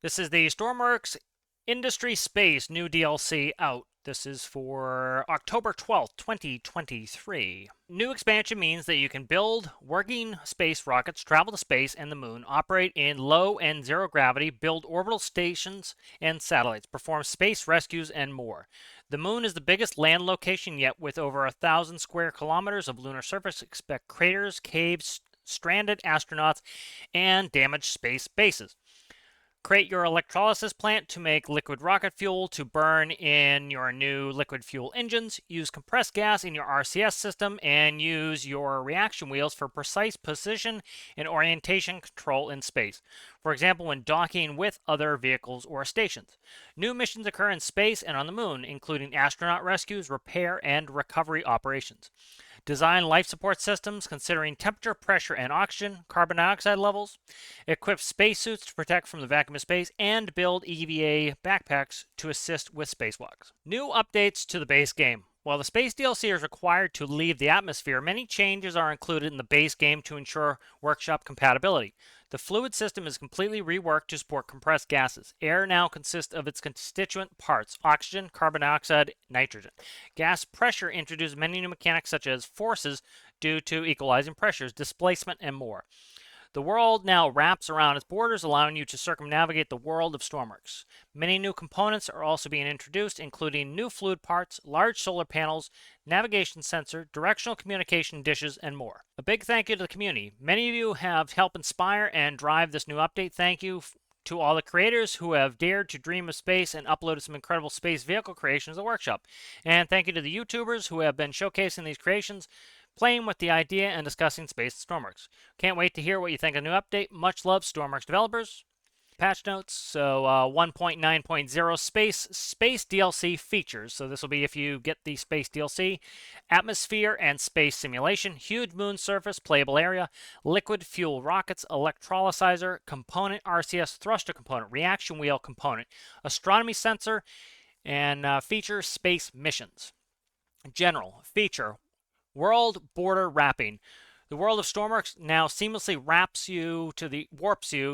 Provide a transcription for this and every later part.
This is the Stormworks Industry Space new DLC out. This is for October 12th, 2023. New expansion means that you can build working space rockets, travel to space and the moon, operate in low and zero gravity, build orbital stations and satellites, perform space rescues, and more. The moon is the biggest land location yet, with over 1,000 square kilometers of lunar surface. Expect craters, caves, stranded astronauts, and damaged space bases. Create your electrolysis plant to make liquid rocket fuel to burn in your new liquid fuel engines. Use compressed gas in your RCS system and use your reaction wheels for precise position and orientation control in space. For example, when docking with other vehicles or stations. New missions occur in space and on the moon, including astronaut rescues, repair, and recovery operations. Design life support systems considering temperature, pressure, and oxygen, carbon dioxide levels. Equip spacesuits to protect from the vacuum of space, and build EVA backpacks to assist with spacewalks. New updates to the base game. While the Space DLC is required to leave the atmosphere, many changes are included in the base game to ensure workshop compatibility. The fluid system is completely reworked to support compressed gases. Air now consists of its constituent parts: oxygen, carbon dioxide, nitrogen. Gas pressure introduced many new mechanics such as forces due to equalizing pressures, displacement, and more. The world now wraps around its borders, allowing you to circumnavigate the world of Stormworks. Many new components are also being introduced, including new fluid parts, large solar panels, navigation sensor, directional communication dishes, and more. A big thank you to the community. Many of you have helped inspire and drive this new update. Thank you to all the creators who have dared to dream of space and uploaded some incredible space vehicle creations to the workshop. And thank you to the YouTubers who have been showcasing these creations, playing with the idea and discussing space Stormworks. Can't wait to hear what you think of the new update. Much love, Stormworks developers. Patch notes. So 1.9.0 space DLC features. So this will be if you get the space DLC. Atmosphere and space simulation, huge moon surface, playable area, liquid fuel rockets, electrolyzer component, RCS thruster component, reaction wheel component, astronomy sensor, and feature space missions. General feature: world border wrapping. The world of Stormworks now seamlessly warps you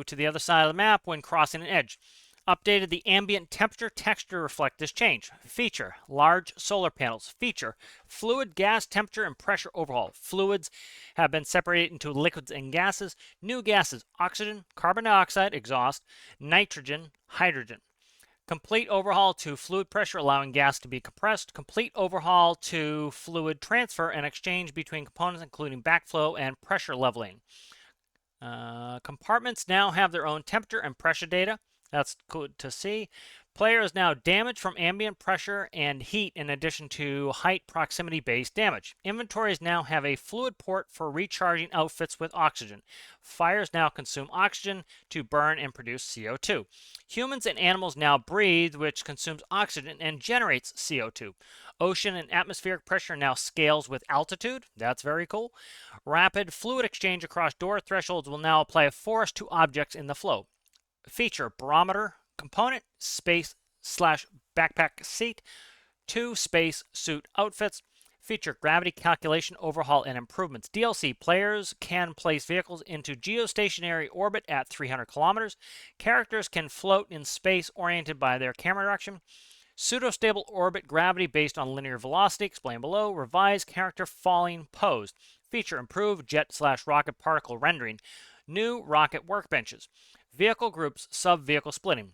to the other side of the map when crossing an edge. Updated the ambient temperature texture to reflect this change. Feature: large solar panels. Feature: fluid, gas, temperature, and pressure overhaul. Fluids have been separated into liquids and gases. New gases: oxygen, carbon dioxide, exhaust, nitrogen, hydrogen. Complete overhaul to fluid pressure, allowing gas to be compressed. Complete overhaul to fluid transfer and exchange between components, including backflow and pressure leveling. Compartments now have their own temperature and pressure data. That's good to see. Player is now damaged from ambient pressure and heat, in addition to height proximity based damage. Inventories now have a fluid port for recharging outfits with oxygen. Fires now consume oxygen to burn and produce CO2. Humans and animals now breathe, which consumes oxygen and generates CO2. Ocean and atmospheric pressure now scales with altitude. That's very cool. Rapid fluid exchange across door thresholds will now apply a force to objects in the flow. Feature: barometer component, space slash backpack seat, 2 space suit outfits. Feature: gravity calculation, overhaul, and improvements. DLC: players can place vehicles into geostationary orbit at 300 kilometers. Characters can float in space oriented by their camera direction. Pseudo-stable orbit gravity based on linear velocity, explained below. Revised character falling pose. Feature: improved jet slash rocket particle rendering. New rocket workbenches. Vehicle groups, sub-vehicle splitting.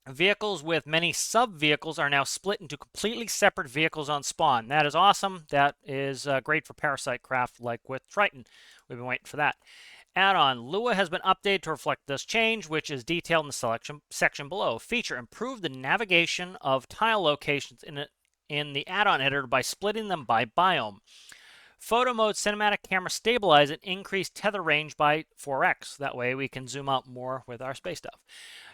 Vehicles with many sub-vehicles are now split into completely separate vehicles on spawn. That is awesome. That is great for parasite craft like with Triton. We've been waiting for that. Add-on: Lua has been updated to reflect this change, which is detailed in the selection section below. Feature: improve the navigation of tile locations in the add-on editor by splitting them by biome. Photo mode cinematic camera stabilize and increase tether range by 4x. That way we can zoom out more with our space stuff.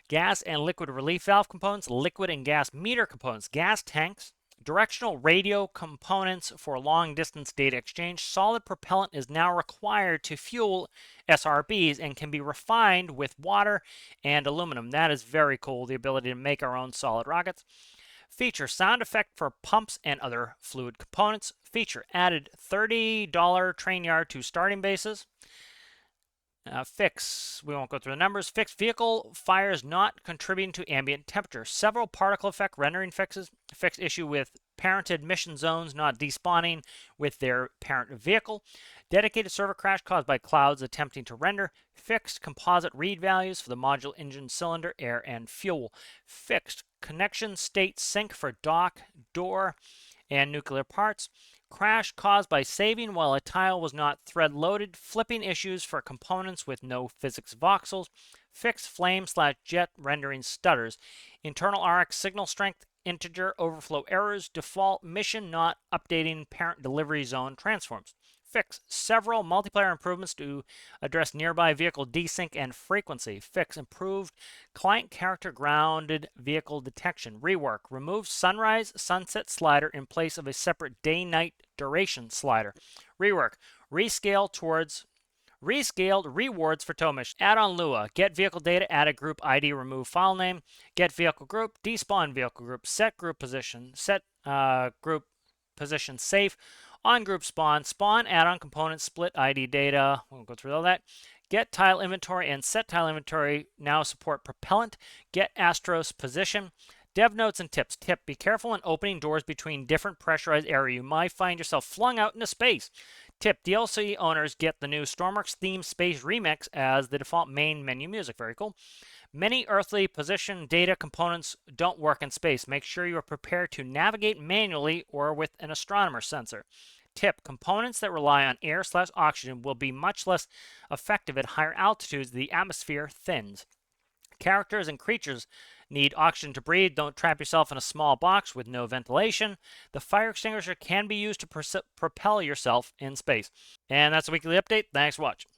Gas and liquid relief valve components, liquid and gas meter components, gas tanks, directional radio components for long distance data exchange. Solid propellant is now required to fuel SRBs and can be refined with water and aluminum. That is very cool, the ability to make our own solid rockets. Feature: sound effect for pumps and other fluid components. Feature: added $30 train yard to starting bases. Fix, we won't go through the numbers. Fix, vehicle fires not contributing to ambient temperature. Several particle effect rendering fixes. Fix, issue with parented mission zones not despawning with their parent vehicle. Dedicated server crash caused by clouds attempting to render. Fixed composite read values for the module engine cylinder, air, and fuel. Fixed connection state sync for dock, door, and nuclear parts. Crash caused by saving while a tile was not thread loaded. Flipping issues for components with no physics voxels. Fixed flame/jet rendering stutters. Internal RX signal strength integer overflow errors. Default mission not updating parent delivery zone transforms. Fix several multiplayer improvements to address nearby vehicle desync and frequency. Fix improved client character grounded vehicle detection. Rework remove sunrise sunset slider in place of a separate day night duration slider. Rework rescaled rewards for tow mission. Add on Lua. Get vehicle data, add a group ID, remove file name. Get vehicle group, despawn vehicle group, set group position, set group position safe. On group spawn, spawn add-on components, split ID data. We won't go through all that. Get tile inventory and set tile inventory now support propellant. Get Astros position. Dev notes and tips. Tip, be careful in opening doors between different pressurized areas. You might find yourself flung out into space. Tip, DLC owners get the new Stormworks theme space remix as the default main menu music. Very cool. Many earthly position data components don't work in space. Make sure you are prepared to navigate manually or with an astronomer sensor. Tip, components that rely on air/oxygen will be much less effective at higher altitudes. The atmosphere thins. Characters and creatures need oxygen to breathe. Don't trap yourself in a small box with no ventilation. The fire extinguisher can be used to propel yourself in space. And that's the weekly update. Thanks for watching.